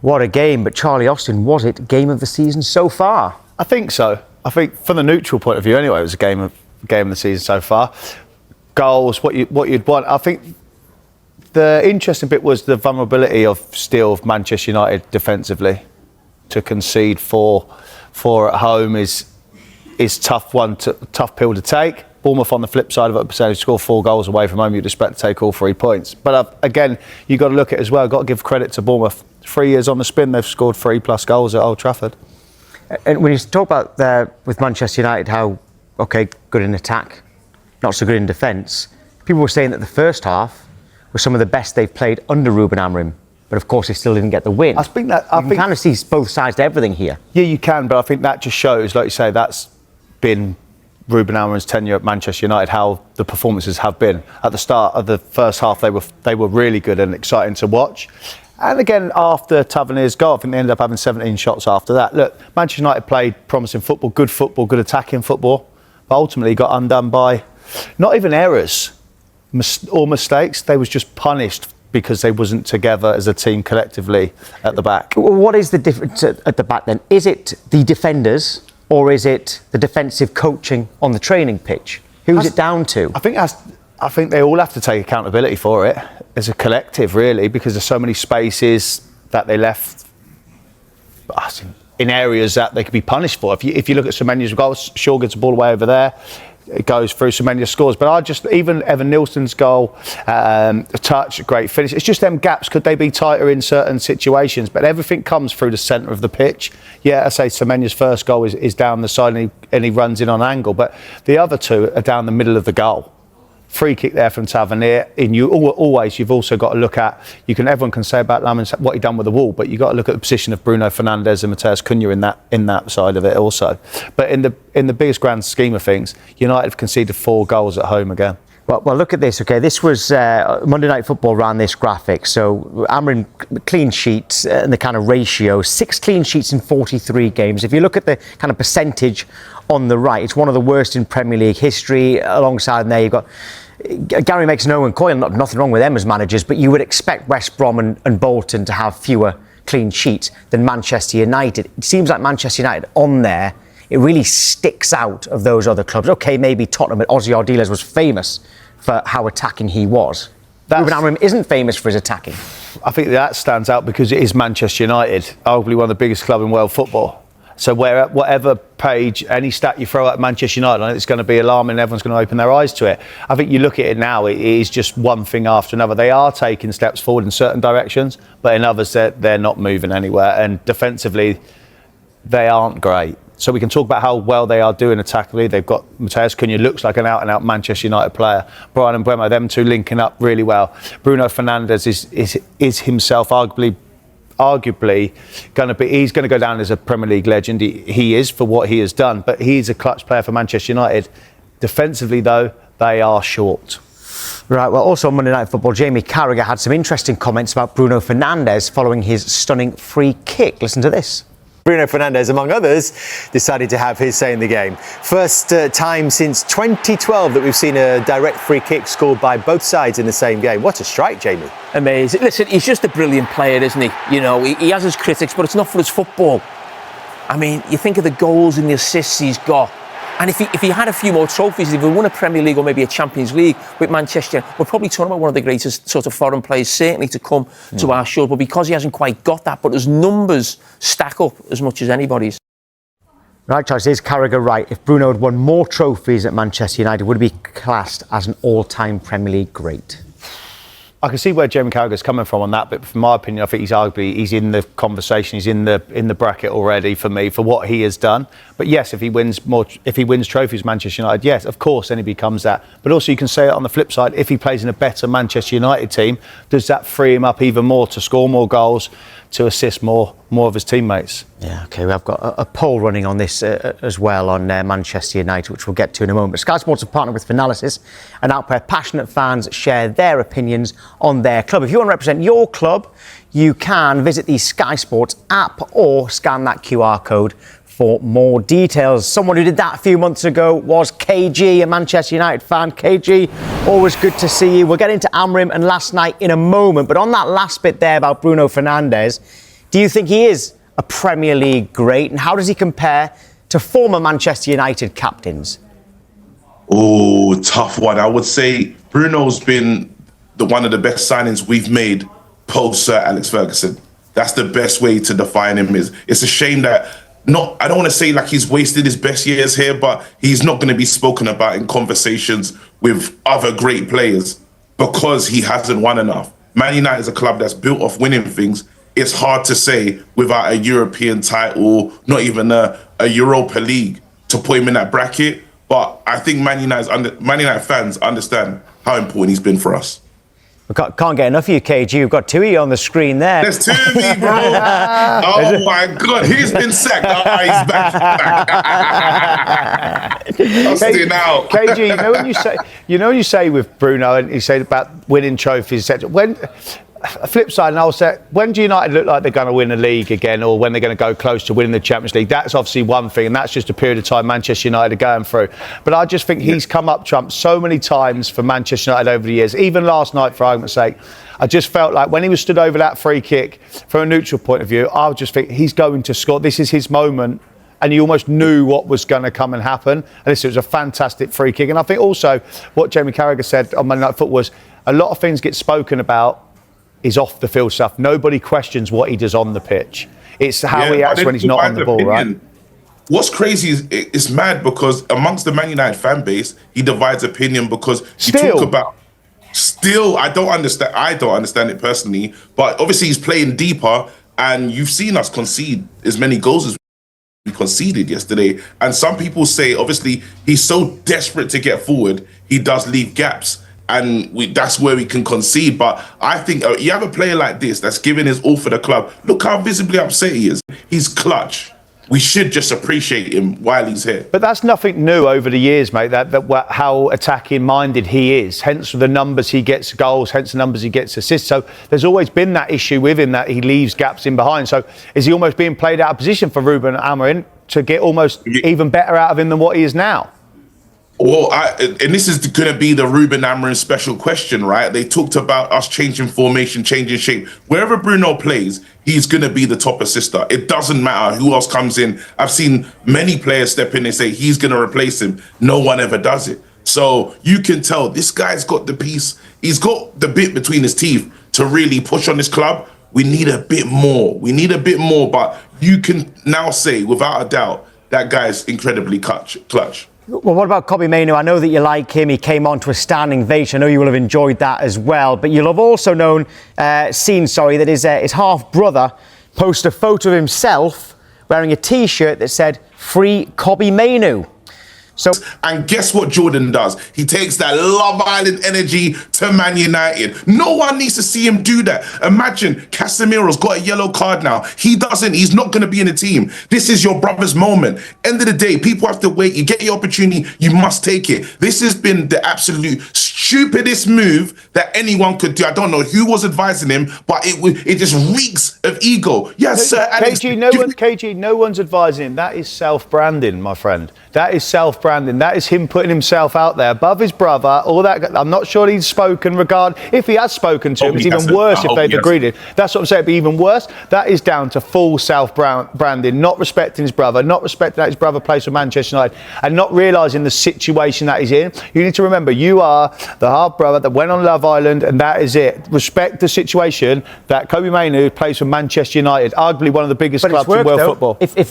What a game, but Charlie Austin, was it game of the season so far? I think so. I think from the neutral point of view anyway, it was a game of the season so far. Goals, what you'd want. I think the interesting bit was the vulnerability of Manchester United defensively. To concede four at home is tough pill to take. Bournemouth on the flip side of it, percentage score 4 goals away from home, you'd expect to take all 3 points. But again, you've got to look at it as well. Got to give credit to Bournemouth. 3 years on the spin, they've scored 3+ goals at Old Trafford. And when you talk about with Manchester United, how good in attack, not so good in defence. People were saying that the first half was some of the best they've played under Ruben Amorim. But of course, they still didn't get the win. I think kind of see both sides to everything here. Yeah, you can, but I think that just shows, like you say, that's been Ruben Amorim's tenure at Manchester United, how the performances have been. At the start of the first half, they were really good and exciting to watch. And again, after Tavernier's goal, I think they ended up having 17 shots after that. Look, Manchester United played promising football, good attacking football, but ultimately got undone by not even errors or mistakes. They was just punished because they wasn't together as a team collectively at the back. What is the difference at the back then? Is it the defenders or is it the defensive coaching on the training pitch? Who's it down to? I think they all have to take accountability for it as a collective, really, because there's so many spaces that they left in areas that they could be punished for. If you look at Semenya's goals, Shaw gets the ball away over there. It goes through, Semenya scores. But even Evan Nilsson's goal, a touch, a great finish. It's just them gaps. Could they be tighter in certain situations? But everything comes through the centre of the pitch. Yeah, I say Semenya's first goal is down the side and he runs in on angle. But the other two are down the middle of the goal. Free kick there from Tavernier. You've also got to look at, everyone can say about Lamin what he done with the wall, but you've got to look at the position of Bruno Fernandes and Matheus Cunha in that side of it also. But in the biggest grand scheme of things, United have conceded 4 goals at home again. Well, look at this. Okay, this was Monday Night Football ran this graphic. So Amorim clean sheets and the kind of ratio, 6 clean sheets in 43 games. If you look at the kind of percentage on the right, it's one of the worst in Premier League history. Alongside there, you've got Gary makes no and Coyle. Nothing wrong with them as managers, but you would expect West Brom and Bolton to have fewer clean sheets than Manchester United. It seems like Manchester United on there, it really sticks out of those other clubs. Okay, maybe Tottenham, but Ozzy Ardiles was famous for how attacking he was. Ruben Amorim isn't famous for his attacking. I think that stands out because it is Manchester United, arguably one of the biggest clubs in world football. So whatever page, any stat you throw at Manchester United on it, it's going to be alarming and everyone's going to open their eyes to it. I think you look at it now, it is just one thing after another. They are taking steps forward in certain directions, but in others they're not moving anywhere. And defensively, they aren't great. So we can talk about how well they are doing attackingly. They've got Matheus Cunha, looks like an out-and-out Manchester United player. Brian Mbeumo, them two linking up really well. Bruno Fernandes is himself arguably he's going to go down as a Premier League legend. He is for what he has done, but he's a clutch player for Manchester United. Defensively, though, they are short. Right, well, also on Monday Night Football, Jamie Carragher had some interesting comments about Bruno Fernandes following his stunning free kick. Listen to this. Bruno Fernandes, among others, decided to have his say in the game. First time since 2012 that we've seen a direct free kick scored by both sides in the same game. What a strike, Jamie. Amazing. Listen, he's just a brilliant player, isn't he? You know, he has his critics, but it's not for his football. I mean, you think of the goals and the assists he's got. And if he had a few more trophies, if he won a Premier League or maybe a Champions League with Manchester, we're probably talking about one of the greatest sort of foreign players certainly to come to our shores. But because he hasn't quite got that, but his numbers stack up as much as anybody's. Right, Charles, is Carragher right? If Bruno had won more trophies at Manchester United, would he be classed as an all-time Premier League great? I can see where Jamie Carragher's coming from on that, but from my opinion, I think he's in the conversation, he's in the bracket already for me for what he has done. But yes, if he wins trophies, Manchester United, yes, of course, then he becomes that. But also, you can say it on the flip side, if he plays in a better Manchester United team, does that free him up even more to score more goals, to assist more of his teammates? Yeah, OK, we've got a poll running on this as well on Manchester United, which we'll get to in a moment. But Sky Sports have partnered with Finalysis, and out there, passionate fans share their opinions on their club. If you want to represent your club, you can visit the Sky Sports app or scan that QR code for more details. Someone who did that a few months ago was KG, a Manchester United fan. KG, always good to see you. We'll get into Amorim and last night in a moment, but on that last bit there about Bruno Fernandes, Do you think he is a Premier League great? And how does he compare to former Manchester United captains? Oh, tough one. I would say Bruno's been one of the best signings we've made post Sir Alex Ferguson. That's the best way to define him. It's a shame that I don't want to say like he's wasted his best years here, but he's not going to be spoken about in conversations with other great players because he hasn't won enough. Man United is a club that's built off winning things. It's hard to say without a European title, not even a Europa League, to put him in that bracket. But I think Man United fans understand how important he's been for us. We can't get enough of you, KG. We've got two of you on the screen there. There's two of me, bro. Oh my God, he's been sacked. Oh, he's back. Now. KG, you know when you say with Bruno, and you say about winning trophies, etc. Flip side, and I'll say, when do United look like they're going to win a league again, or when they're going to go close to winning the Champions League? That's obviously one thing, and that's just a period of time Manchester United are going through. But I just think he's come up trump so many times for Manchester United over the years. Even last night, for argument's sake, I just felt like when he was stood over that free kick, from a neutral point of view, I would just think he's going to score. This is his moment. And you almost knew what was going to come and happen. And this was a fantastic free kick. And I think also what Jamie Carragher said on Monday Night Football was a lot of things get spoken about is off the field stuff. Nobody questions what he does on the pitch. It's how he acts when he's not on the ball, right? What's crazy is it's mad because amongst the Man United fan base, he divides opinion because you talk about. Still, I don't understand it personally, but obviously he's playing deeper, and you've seen us concede as many goals as we conceded yesterday. And some people say, obviously, he's so desperate to get forward, he does leave gaps. And that's where we can concede. But I think you have a player like this that's giving his all for the club. Look how visibly upset he is. He's clutch. We should just appreciate him while he's here. But that's nothing new over the years, mate, how attacking-minded he is. Hence the numbers he gets goals, hence the numbers he gets assists. So there's always been that issue with him that he leaves gaps in behind. So is he almost being played out of position for Ruben Amorim to get almost even better out of him than what he is now? Well, and this is going to be the Ruben Amorim special question, right? They talked about us changing formation, changing shape. Wherever Bruno plays, he's going to be the top assister. It doesn't matter who else comes in. I've seen many players step in and say he's going to replace him. No one ever does it. So you can tell this guy's got the piece. He's got the bit between his teeth to really push on this club. We need a bit more. But you can now say, without a doubt, that guy's incredibly clutch. Well, what about Kobbie Mainoo? I know that you like him. He came on to a standing ovation. I know you will have enjoyed that as well. But you'll have also seen that his half-brother posted a photo of himself wearing a T-shirt that said, "Free Kobbie Mainoo." And guess what Jordan does? He takes that Love Island energy to Man United. No one needs to see him do that. Imagine Casemiro's got a yellow card now. He doesn't. He's not going to be in the team. This is your brother's moment. End of the day, people have to wait. You get your opportunity, you must take it. This has been the absolute stupidest move that anyone could do. I don't know who was advising him, but it just reeks of ego. Yes, sir. KG, no one's advising him. That is self-branding, my friend. That is self-branding. That is him putting himself out there above his brother. All that. I'm not sure he's spoken if he has spoken to him. It's even worse if they've agreed it. That's what I'm saying. But even worse, that is down to full self-branding, not respecting his brother, not respecting that his brother plays for Manchester United, and not realising the situation that he's in. You need to remember, you are the half brother that went on Love Island, and that is it. Respect the situation that Kobbie Mainoo plays for Manchester United, arguably one of the biggest clubs in world football. If